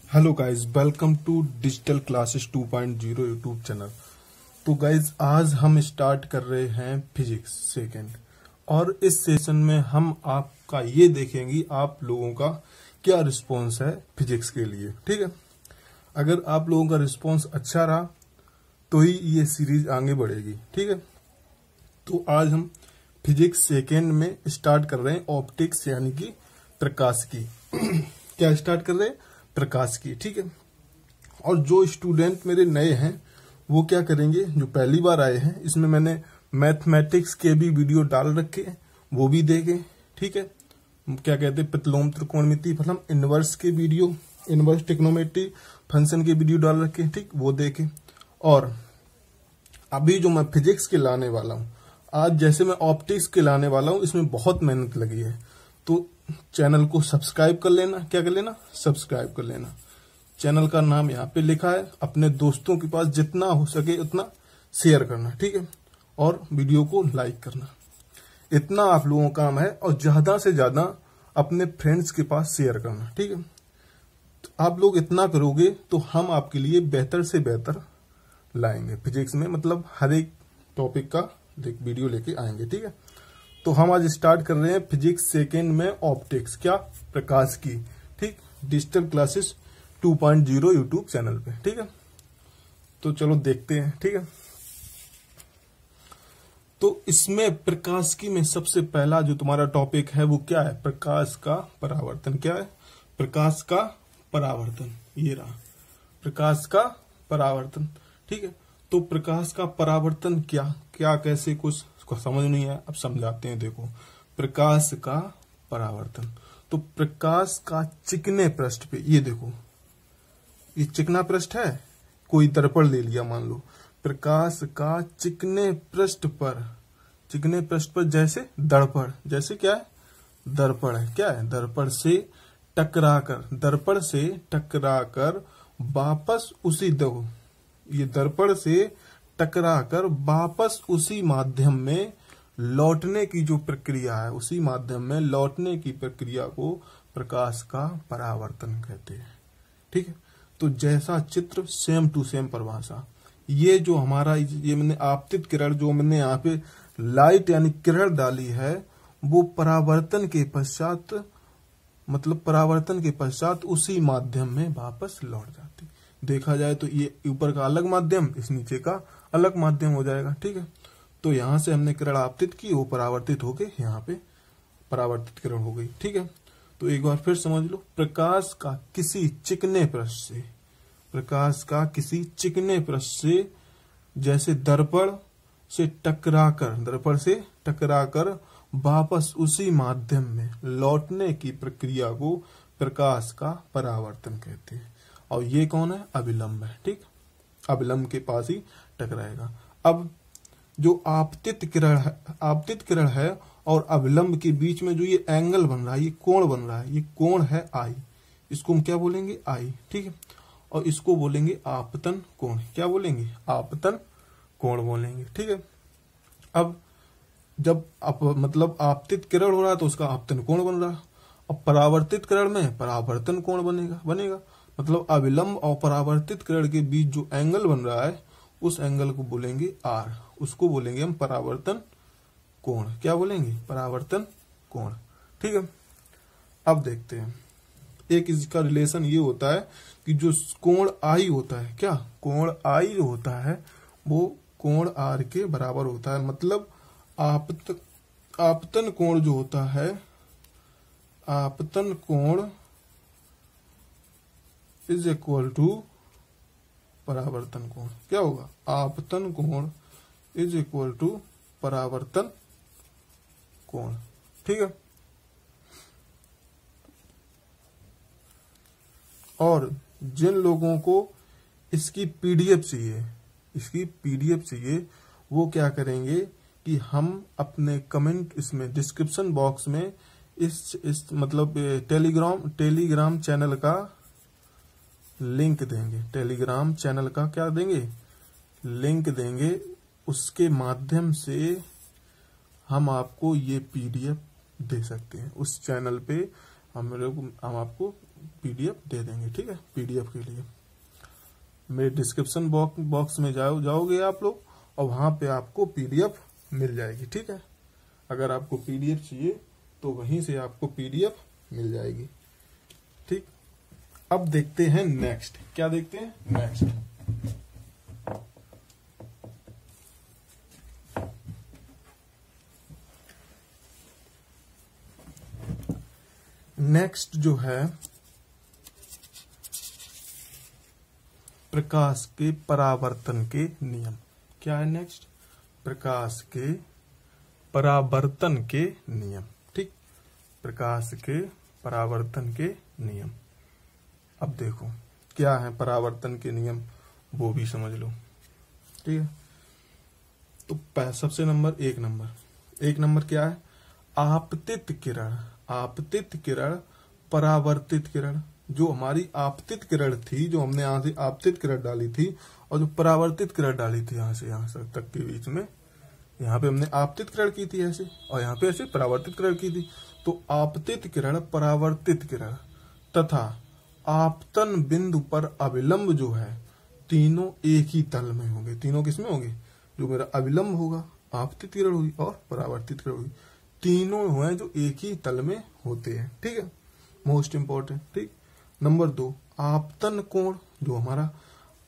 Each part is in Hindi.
Hello guys, welcome to digital classes 2.0 YouTube channel. तो गाइस, आज हम स्टार्ट कर रहे हैं फिजिक्स सेकेंड, और इस सेशन में हम आपका ये देखेंगे आप लोगों का क्या रिस्पॉन्स है फिजिक्स के लिए। ठीक है, अगर आप लोगों का रिस्पॉन्स अच्छा रहा तो ही ये सीरीज आगे बढ़ेगी। ठीक है, तो आज हम फिजिक्स सेकेंड में स्टार्ट कर रहे हैं ऑप्टिक्स यानी कि प्रकाश की क्या स्टार्ट कर रहे हैं? प्रकाश की। ठीक है, और जो स्टूडेंट मेरे नए हैं वो क्या करेंगे, जो पहली बार आए हैं, इसमें मैंने मैथमेटिक्स के भी वीडियो डाल रखे हैं, वो भी देखें। ठीक है, क्या कहते हैं, प्रतिलोम त्रिकोणमिति फलन इनवर्स के वीडियो, इनवर्स ट्रिग्नोमेट्री फंक्शन के वीडियो डाल रखे हैं, ठीक, वो देखें। और अभी जो मैं फिजिक्स के लाने वाला हूँ, आज जैसे मैं ऑप्टिक्स के लाने वाला हूँ, इसमें बहुत मेहनत लगी है, तो चैनल को सब्सक्राइब कर लेना। क्या कर लेना? सब्सक्राइब कर लेना। चैनल का नाम यहाँ पे लिखा है, अपने दोस्तों के पास जितना हो सके उतना शेयर करना। ठीक है, और वीडियो को लाइक करना। इतना आप लोगों का काम है, और ज्यादा से ज्यादा अपने फ्रेंड्स के पास शेयर करना। ठीक है, तो आप लोग इतना करोगे तो हम आपके लिए बेहतर से बेहतर लाएंगे फिजिक्स में, मतलब हर एक टॉपिक का वीडियो लेके आएंगे। ठीक है, तो हम आज स्टार्ट कर रहे हैं फिजिक्स सेकेंड में ऑप्टिक्स, क्या, प्रकाश की। ठीक, डिजिटल क्लासेस 2.0 यूट्यूब चैनल पे। ठीक है, तो चलो देखते हैं। ठीक है, तो इसमें प्रकाश की में सबसे पहला जो तुम्हारा टॉपिक है वो क्या है? प्रकाश का परावर्तन। क्या है? प्रकाश का परावर्तन। ये रहा प्रकाश का परावर्तन। ठीक है, तो प्रकाश का परावर्तन क्या क्या कैसे, कुछ समझ नहीं है, अब समझाते हैं। देखो, प्रकाश का परावर्तन, तो प्रकाश का चिकने पृष्ठ पे, ये देखो, ये चिकना पृष्ठ है, कोई दर्पण ले लिया मान लो, प्रकाश का चिकने पृष्ठ पर जैसे दर्पण, जैसे क्या है? दर्पण है। क्या है? दर्पण से टकराकर वापस उसी दो, ये दर्पण से टकराकर वापस उसी माध्यम में लौटने की जो प्रक्रिया है, उसी माध्यम में लौटने की प्रक्रिया को प्रकाश का परावर्तन कहते हैं। ठीक है, तो जैसा चित्र सेम टू सेम परिभाषा। ये जो हमारा ये मैंने आपतित किरण, जो मैंने यहाँ पे लाइट यानी किरण डाली है, वो परावर्तन के पश्चात उसी माध्यम में वापस लौट जाती। देखा जाए तो ये ऊपर का अलग माध्यम, इस नीचे का अलग माध्यम हो जाएगा। ठीक है, तो यहां से हमने किरण आपतित की, वो परावर्तित होके यहाँ पे परावर्तित किरण हो गई। ठीक है, तो एक बार फिर समझ लो, प्रकाश का किसी चिकने पृष्ठ से जैसे दर्पण से टकराकर वापस उसी माध्यम में लौटने की प्रक्रिया को प्रकाश का परावर्तन कहते हैं। और ये कौन है? अभिलंब है। ठीक, अभिलंब के पास ही टकराएगा। अब जो आपतित किरण है और अभिलंब के बीच में जो ये एंगल बन रहा है, ये कोण बन रहा है, ये कोण है आई। इसको हम क्या बोलेंगे? आई। ठीक है, और इसको बोलेंगे आपतन कोण। क्या बोलेंगे? आपतन कोण बोलेंगे। ठीक है, अब जब मतलब आपतित किरण हो रहा है तो उसका आपतन कोण बन रहा है, और परावर्तित किरण में परावर्तन कोण बनेगा। मतलब अभिलंब और परावर्तित किरण के बीच जो एंगल बन रहा है, उस एंगल को बोलेंगे आर, उसको बोलेंगे हम परावर्तन कोण। क्या बोलेंगे? परावर्तन कोण। ठीक है, अब देखते हैं, एक इसका रिलेशन ये होता है कि जो कोण आई होता है, क्या कोण आई जो होता है वो कोण आर के बराबर होता है। मतलब आपतन कोण जो होता है, आपतन कोण इज इक्वल टू परावर्तन कोण। क्या होगा? आपतन कोण इज इक्वल टू परावर्तन कोण। ठीक है, और जिन लोगों को इसकी पीडीएफ चाहिए, वो क्या करेंगे कि हम अपने कमेंट इसमें डिस्क्रिप्शन बॉक्स में इस मतलब टेलीग्राम चैनल का लिंक देंगे। टेलीग्राम चैनल का क्या देंगे? लिंक देंगे। उसके माध्यम से हम आपको ये पीडीएफ दे सकते हैं। उस चैनल पे हम आपको पीडीएफ दे देंगे, ठीक है। पीडीएफ के लिए मेरे डिस्क्रिप्शन बॉक्स में जाओगे आप लोग और वहां पे आपको पीडीएफ मिल जाएगी, ठीक है। अगर आपको पीडीएफ चाहिए तो वहीं से आपको पीडीएफ मिल जाएगी, ठीक। अब देखते हैं नेक्स्ट, क्या देखते हैं नेक्स्ट। नेक्स्ट जो है प्रकाश के परावर्तन के नियम। क्या है नेक्स्ट? प्रकाश के परावर्तन के नियम, ठीक। प्रकाश के परावर्तन के नियम। अब देखो क्या है परावर्तन के नियम, वो भी समझ लो, ठीक है। तो सबसे एक नंबर क्या है? आपतित किरण, आपतित किरण, परावर्तित किरण। जो हमारी आपतित किरण थी, जो हमने यहां से आपतित किरण डाली थी, और जो परावर्तित किरण डाली थी यहां से यहां तक के बीच में, यहाँ पे हमने आपतित किरण की थी ऐसे, और यहाँ पे ऐसे परावर्तित किरण की थी। तो आपतित किरण, परावर्तित किरण तथा आपतन बिंदु पर अविलंब जो है, तीनों एक ही तल में होंगे। तीनों किसमें होंगे? जो मेरा अविलंब होगा, आपतित किरण हुई और परावर्तित किरण हुई, तीनों हुए जो एक ही तल में होते हैं, ठीक है। मोस्ट इंपोर्टेंट, ठीक। नंबर 2, आपतन कोण, जो हमारा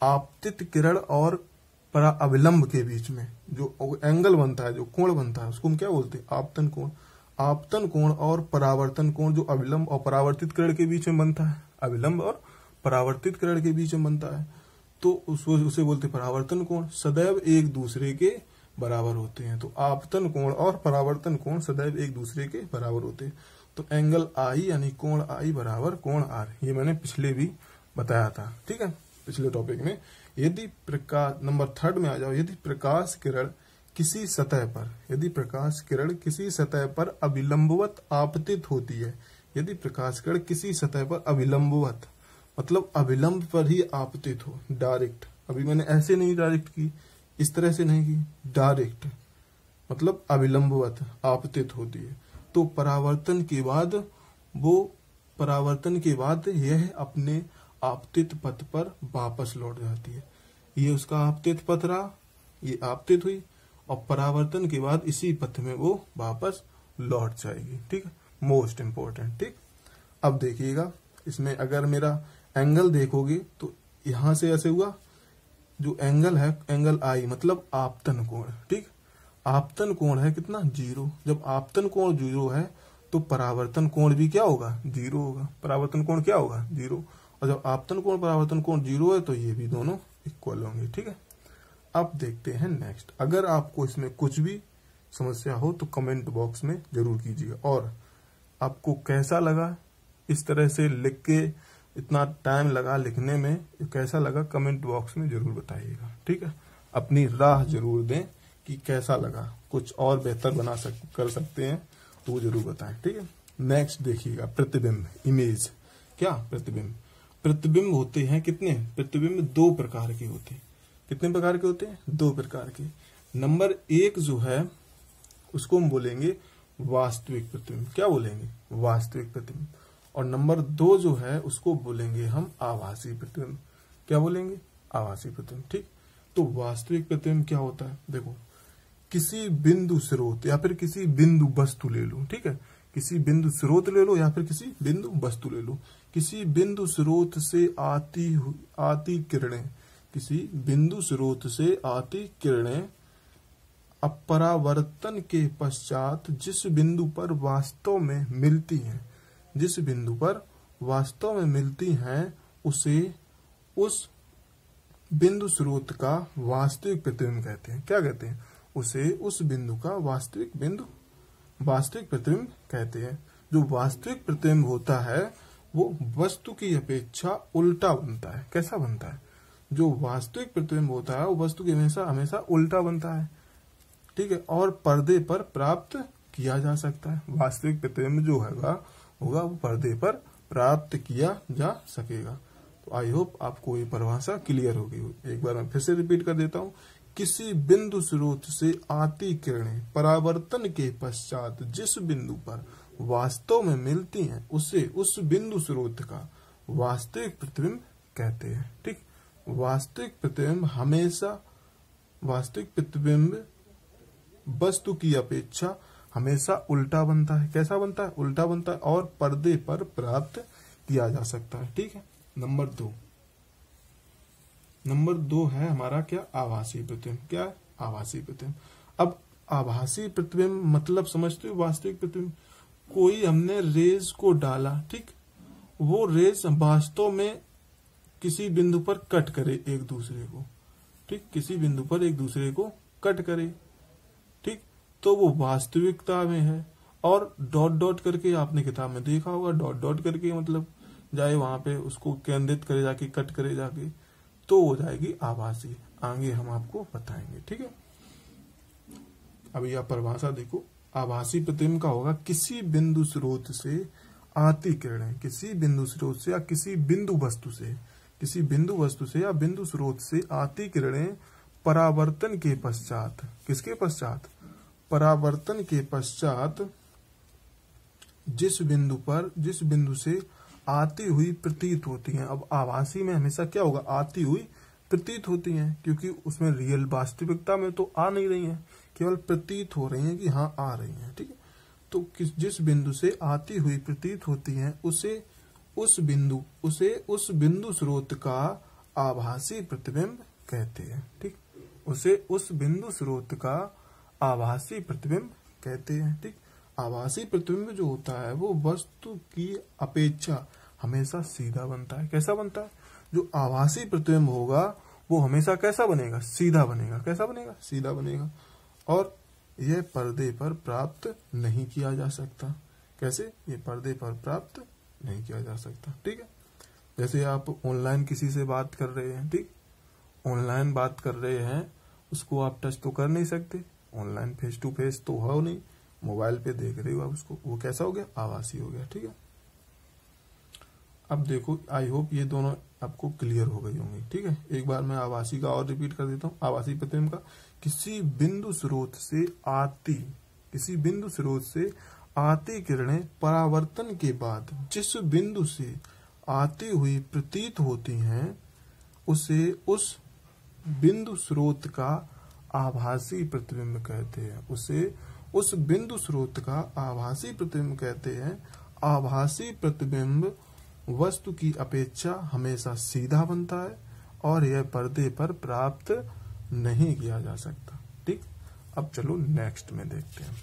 आपतित किरण और परा अविलंब के बीच में जो एंगल बनता है, जो कोण बनता है, उसको हम क्या बोलते हैं? आपतन कोण। आपतन कोण और परावर्तन कोण जो अविलंब और परावर्तित किरण के बीच में बनता है, अविलंब और परावर्तित किरण के बीच में बनता है, तो उसे बोलते हैं परावर्तन कोण। सदैव एक दूसरे के बराबर होते हैं। तो आपतन कोण और परावर्तन कोण सदैव एक दूसरे के बराबर होते हैं। तो एंगल आई यानी कोण आई बराबर कोण आर, ये मैंने पिछले भी बताया था, ठीक है, पिछले टॉपिक में। यदि प्रकाश, नंबर 3 में आ जाओ, यदि प्रकाश किरण किसी सतह पर, यदि प्रकाश किरण किसी सतह पर अविलंबवत आपतित होती है, यदि प्रकाश किरण किसी सतह पर अविलंबवत मतलब अविलंब पर ही आपतित हो, डायरेक्ट, अभी मैंने ऐसे नहीं डायरेक्ट की, इस तरह से नहीं की, डायरेक्ट मतलब अविलंबवत आपतित होती है, तो परावर्तन के बाद यह अपने आपतित पथ पर वापस लौट जाती है। ये उसका आपतित पथ रहा, ये आपतित हुई, और परावर्तन के बाद इसी पथ में वो वापस लौट जाएगी, ठीक है। मोस्ट इंपोर्टेंट, ठीक। अब देखिएगा, इसमें अगर मेरा एंगल देखोगे तो यहां से ऐसे हुआ, जो एंगल है एंगल आई मतलब आपतन कोण, ठीक। आपतन कोण है कितना? 0। जब आपतन कोण 0 है तो परावर्तन कोण भी क्या होगा? 0 होगा। परावर्तन कोण क्या होगा? 0। और जब आपतन कोण परावर्तन कोण 0 है तो ये भी दोनों इक्वल होंगे, ठीक है। अब देखते हैं नेक्स्ट। अगर आपको इसमें कुछ भी समस्या हो तो कमेंट बॉक्स में जरूर कीजिएगा, और आपको कैसा लगा इस तरह से लिख के, इतना टाइम लगा लिखने में, कैसा लगा कमेंट बॉक्स में जरूर बताइएगा, ठीक है। अपनी राह जरूर दें कि कैसा लगा, कुछ और बेहतर कर सकते हैं तो वो जरूर बताएं, ठीक है। नेक्स्ट देखिएगा, प्रतिबिंब, इमेज। क्या? प्रतिबिंब। प्रतिबिंब होते हैं कितने? प्रतिबिंब 2 प्रकार के होते हैं। कितने प्रकार के होते हैं? 2 प्रकार के। नंबर 1 जो है उसको हम बोलेंगे वास्तविक प्रतिबिंब। क्या बोलेंगे? वास्तविक प्रतिबिंब। और नंबर 2 जो है उसको बोलेंगे हम आभासी प्रतिबिंब। क्या बोलेंगे? आभासी प्रतिबिंब, ठीक। तो वास्तविक प्रतिबिंब क्या होता है? देखो, किसी बिंदु स्रोत या फिर किसी बिंदु वस्तु ले लो, ठीक है। किसी बिंदु स्रोत ले लो या फिर किसी बिंदु वस्तु ले लो। किसी बिंदु स्रोत से आती किरणें, किसी बिंदु स्रोत से आती किरणें अपरावर्तन के पश्चात जिस बिंदु पर वास्तव में मिलती हैं, जिस बिंदु पर वास्तव में मिलती हैं, उसे उस बिंदु स्रोत का वास्तविक प्रतिबिंब कहते हैं। क्या कहते हैं? उसे उस बिंदु का वास्तविक प्रतिबिंब कहते हैं। जो वास्तविक प्रतिबिंब होता है वो वस्तु की अपेक्षा उल्टा बनता है। कैसा बनता है? जो वास्तविक प्रतिबिंब होता है वो वस्तु की हमेशा उल्टा बनता है, ठीक है, और पर्दे पर प्राप्त किया जा सकता है। वास्तविक प्रतिबिंब जो होगा वो पर्दे पर प्राप्त किया जा सकेगा। तो आई होप आपको ये परिभाषा क्लियर होगी। एक बार मैं फिर से रिपीट कर देता हूँ। किसी बिंदु स्रोत से आती किरणें परावर्तन के पश्चात जिस बिंदु पर वास्तव में मिलती हैं, उसे उस बिंदु स्रोत का वास्तविक प्रतिबिंब कहते हैं। ठीक, वास्तविक प्रतिबिंब वस्तु की अपेक्षा हमेशा उल्टा बनता है। कैसा बनता है? उल्टा बनता है और पर्दे पर प्राप्त किया जा सकता है। ठीक है। नंबर दो है हमारा क्या? आभासी प्रतिबिंब। क्या है? आभासी प्रतिबिंब। अब आभासी प्रतिबिंब मतलब समझते हो? वास्तविक प्रतिबिंब, कोई हमने रेज को डाला, ठीक, वो रेज वास्तव में किसी बिंदु पर कट करे एक दूसरे को, ठीक, किसी बिंदु पर एक दूसरे को कट करे, ठीक, तो वो वास्तविकता में है। और डॉट डॉट करके आपने किताब में देखा होगा, डॉट डॉट करके मतलब जाए वहां पे उसको केंद्रित करे जाके, कट करे जाके, तो हो जाएगी आभासी। आगे हम आपको बताएंगे। ठीक है। अभी आप परिभाषा देखो। आभासी प्रतिबिंब का होगा किसी बिंदु स्रोत से आती किरणें, किसी बिंदु स्रोत से या किसी बिंदु वस्तु से, किसी बिंदु वस्तु से या बिंदु स्रोत से आती किरणें परावर्तन के पश्चात, किसके पश्चात? परावर्तन के पश्चात जिस बिंदु से आती हुई प्रतीत होती हैं। अब आभासी में हमेशा क्या होगा? आती हुई प्रतीत होती हैं, क्योंकि उसमें रियल वास्तविकता में तो आ नहीं रही हैं, केवल प्रतीत हो रही हैं कि हाँ आ रही हैं। ठीक है। तो जिस बिंदु से आती हुई प्रतीत होती हैं उसे उस बिंदु स्रोत का आभासी प्रतिबिंब कहते हैं। ठीक, उसे उस बिंदु स्रोत का आभासी प्रतिबिंब कहते हैं। ठीक, आभासी प्रतिबिंब जो होता है वो वस्तु की अपेक्षा हमेशा सीधा बनता है। कैसा बनता है? जो आभासी प्रतिबिंब होगा वो हमेशा कैसा बनेगा? सीधा बनेगा। कैसा बनेगा? सीधा बनेगा। और यह पर्दे पर प्राप्त नहीं किया जा सकता। कैसे? ये पर्दे पर प्राप्त नहीं किया जा सकता। ठीक है। जैसे आप ऑनलाइन किसी से बात कर रहे हैं, ठीक, ऑनलाइन बात कर रहे हैं, उसको आप टच तो कर नहीं सकते, ऑनलाइन फेस टू फेस तो हो नहीं, मोबाइल पे देख रहे हो आप उसको, वो कैसा हो गया? आभासी हो गया। ठीक है। अब देखो, आई होप ये दोनों आपको क्लियर हो गई होंगी। ठीक है। एक बार मैं आभासी का और रिपीट कर देता हूँ। आभासी प्रतिबिंब का किसी बिंदु स्रोत से आती किरणें परावर्तन के बाद जिस बिंदु से आती हुई प्रतीत होती हैं उसे उस बिंदु स्रोत का आभासी प्रतिबिंब कहते हैं। उसे उस बिंदु स्रोत का आभासी प्रतिबिंब कहते हैं। आभासी प्रतिबिंब वस्तु की अपेक्षा हमेशा सीधा बनता है और यह पर्दे पर प्राप्त नहीं किया जा सकता। ठीक। अब चलो नेक्स्ट में देखते हैं।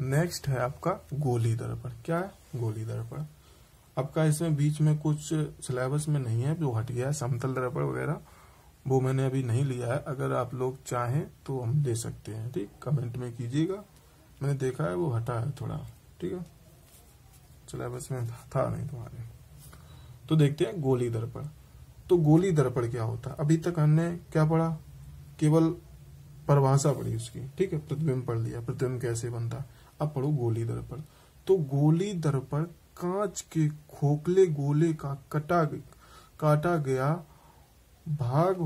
नेक्स्ट है आपका गोली दर्पण। क्या है? गोली दर्पण। आपका इसमें बीच में कुछ सिलेबस में नहीं है, जो हट गया है, समतल दर्पण वगैरह, वो मैंने अभी नहीं लिया है। अगर आप लोग चाहें तो हम दे सकते हैं। ठीक, कमेंट में कीजिएगा। मैंने देखा है वो हटा है थोड़ा। ठीक है, सिलेबस में था नहीं तुम्हारे। तो देखते हैं गोली दर्पण। तो गोली दर्पण क्या होता है? अभी तक हमने क्या पढ़ा? केवल परिभाषा पढ़ी उसकी। ठीक है, प्रतिबिंब पढ़ लिया, प्रतिबिंब कैसे बनता। अब पढ़ो गोली दर्पण। तो गोली दर्पण कांच के खोखले गोले का काटा गया भाग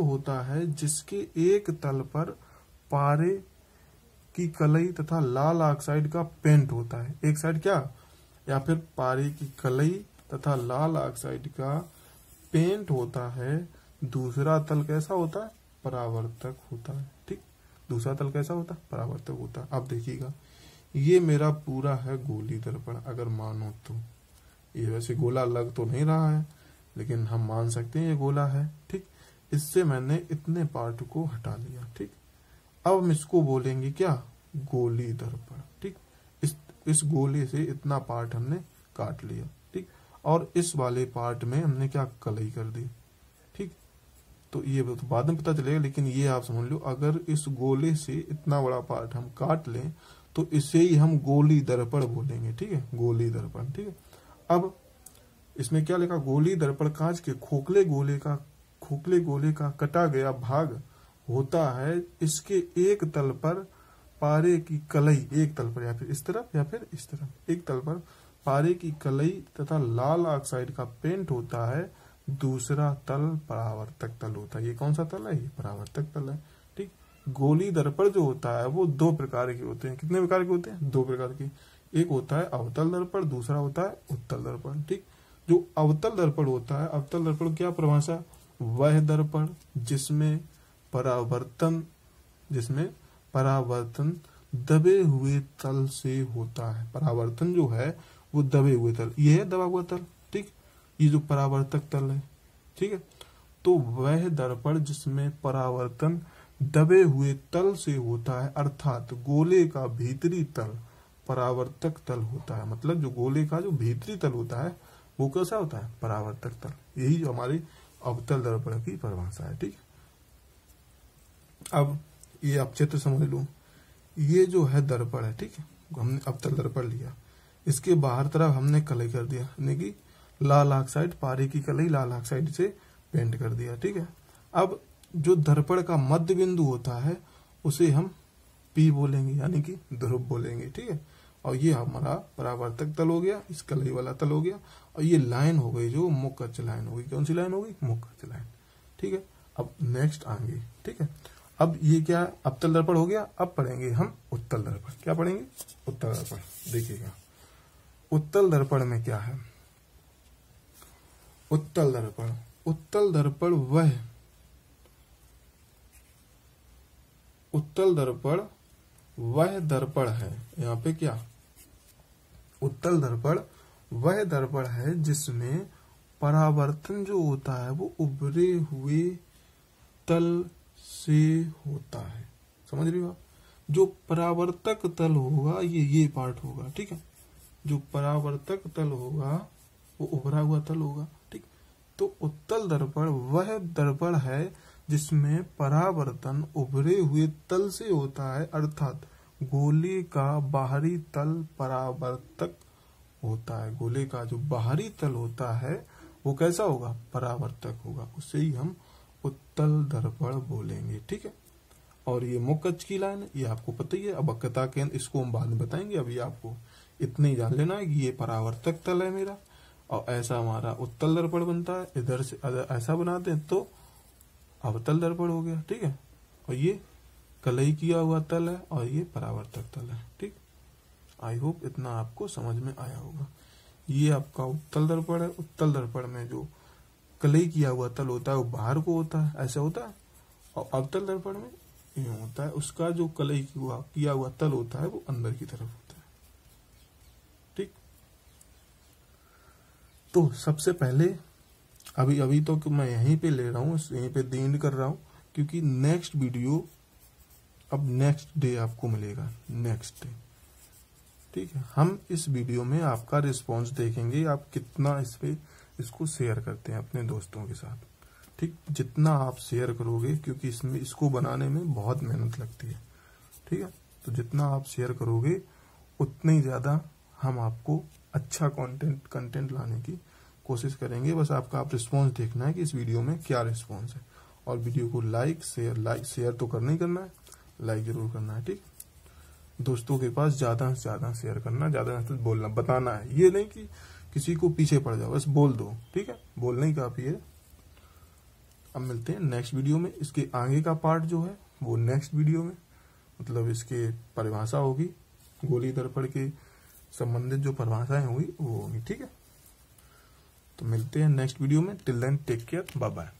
होता है जिसके एक तल पर पारे की कलई तथा लाल ऑक्साइड का पेंट होता है। एक साइड क्या? या फिर पारे की कलई तथा लाल ऑक्साइड का पेंट होता है। दूसरा तल कैसा होता है? परावर्तक होता है। ठीक, दूसरा तल कैसा होता है? परावर्तक होता है। अब देखिएगा, ये मेरा पूरा है गोली दर्पण। अगर मानो तो ये वैसे गोला लग तो नहीं रहा है, लेकिन हम मान सकते हैं ये गोला है। ठीक, इससे मैंने इतने पार्ट को हटा लिया। ठीक, अब हम इसको बोलेंगे क्या? गोली दर्पण। ठीक, इस गोले से इतना पार्ट हमने काट लिया। ठीक, और इस वाले पार्ट में हमने क्या? कलई कर दी। ठीक, तो ये तो बाद में पता चलेगा, लेकिन ये आप समझ लो, अगर इस गोले से इतना बड़ा पार्ट हम काट लें तो इसे ही हम गोली दर्पण बोलेंगे। ठीक है, गोली दर्पण। ठीक है। अब इसमें क्या लिखा? गोली दर्पण कांच के खोखले गोले का कटा गया भाग होता है। इसके एक तल पर पारे की कलई, एक तल पर या फिर इस तरफ या फिर इस तरफ, एक तल पर पारे की कलई तथा लाल ऑक्साइड का पेंट होता है। दूसरा तल परावर्तक तल होता है। ये कौन सा तल है? ये परावर्तक तल है। ठीक, गोली दर्पण जो होता है वो दो प्रकार के होते हैं। कितने प्रकार के होते हैं? दो प्रकार के। एक होता है अवतल दर्पण, दूसरा होता है उत्तल दर्पण। ठीक, जो अवतल दर्पण होता है, अवतल दर्पण क्या परिभाषा, वह दर्पण जिसमें परावर्तन दबे हुए तल से होता है। परावर्तन जो है वो दबे हुए तल, ये है दबा हुआ तल। ठीक, ये जो परावर्तक तल है, ठीक है, तो वह दर्पण जिसमें परावर्तन दबे हुए तल से होता है, अर्थात गोले का भीतरी तल परावर्तक तल होता है। मतलब जो गोले का जो भीतरी तल होता है वो कैसा होता है, परावर्तक तल। यही जो हमारी अवतल दर्पण की परिभाषा है। ठीक, अब ये आप चित्र समझ लो, ये जो है दर्पण है, ठीक है, हमने अवतल दर्पण लिया, इसके बाहर तरफ हमने कलई कर दिया, यानी कि लाल ऑक्साइड, पारे की कलई लाल ऑक्साइड से पेंट कर दिया। ठीक है, अब जो दर्पण का मध्य बिंदु होता है उसे हम पी बोलेंगे, यानी कि ध्रुव बोलेंगे। ठीक है, और ये हमारा परावर्तक तल हो गया, इस कलई वाला तल हो गया, और ये लाइन हो गई जो मुख्य अक्ष लाइन हो गई। कौन सी लाइन हो गई, मुख्य अक्ष लाइन। ठीक है, अब नेक्स्ट आएंगे। ठीक है, अब ये क्या अवतल दर्पण हो गया। अब पढ़ेंगे हम उत्तल दर्पण। क्या पढ़ेंगे, उत्तल दर्पण। देखिएगा उत्तल दर्पण में क्या है, उत्तल दर्पण, उत्तल दर्पण वह दर्पण है, यहाँ पे क्या, उत्तल दर्पण वह दर्पण है जिसमें परावर्तन जो होता है वो उभरे हुए तल से होता है। समझ रही हो आप, जो परावर्तक तल होगा ये पार्ट होगा। ठीक है, जो परावर्तक तल होगा वो उभरा हुआ तल होगा। ठीक, तो उत्तल दर्पण वह दर्पण है जिसमें परावर्तन उभरे हुए तल से होता है, अर्थात गोले का बाहरी तल परावर्तक होता है। गोले का जो बाहरी तल होता है वो कैसा होगा, परावर्तक होगा, उसे ही हम उत्तल दर्पण बोलेंगे। ठीक है, और ये मुख्य अक्ष की लाइन है, ये आपको पता ही है। अब वक्रता केंद्र इसको हम बाद में बताएंगे, अभी आपको इतने ही जान लेना है कि ये परावर्तक तल है मेरा, और ऐसा हमारा उत्तल दर्पण बनता है। इधर से अगर ऐसा बनाते हैं तो अवतल दर्पण हो गया। ठीक है, और ये कलई किया हुआ तल है और ये परावर्तक तल है। ठीक, आई होप इतना आपको समझ में आया होगा। ये आपका उत्तल दर्पण है। उत्तल दर्पण में जो कलई किया हुआ तल होता है वो बाहर को होता है, ऐसा होता है, और अवतल दर्पण में यूं होता है, उसका जो कलई किया हुआ तल होता है वो अंदर की तरफ होता है। ठीक, तो सबसे पहले अभी तो मैं यहीं पे ले रहा हूँ, यहीं पे एंड कर रहा हूँ, क्योंकि नेक्स्ट वीडियो अब नेक्स्ट डे आपको मिलेगा, नेक्स्ट डे। ठीक है, हम इस वीडियो में आपका रिस्पांस देखेंगे, आप कितना इसको शेयर करते हैं अपने दोस्तों के साथ। ठीक, जितना आप शेयर करोगे, क्योंकि इसको बनाने में बहुत मेहनत लगती है। ठीक है, तो जितना आप शेयर करोगे उतने ही ज्यादा हम आपको अच्छा कंटेंट लाने की कोशिश करेंगे। बस आप रिस्पांस देखना है कि इस वीडियो में क्या रिस्पांस है, और वीडियो को लाइक शेयर तो करना ही करना है, लाइक जरूर करना है। ठीक, दोस्तों के पास ज्यादा से ज्यादा शेयर करना, ज्यादा से बोलना, बताना है, ये नहीं कि किसी को पीछे पड़ जाओ, बस बोल दो। ठीक है, बोलना ही काफी है। अब मिलते हैं नेक्स्ट वीडियो में। इसके आगे का पार्ट जो है वो नेक्स्ट वीडियो में, मतलब इसके परिभाषा होगी, गोली दर्पण के संबंधित जो परिभाषाएं होगी वो होगी। ठीक है, तो मिलते हैं नेक्स्ट वीडियो में। Till then take care, bye bye.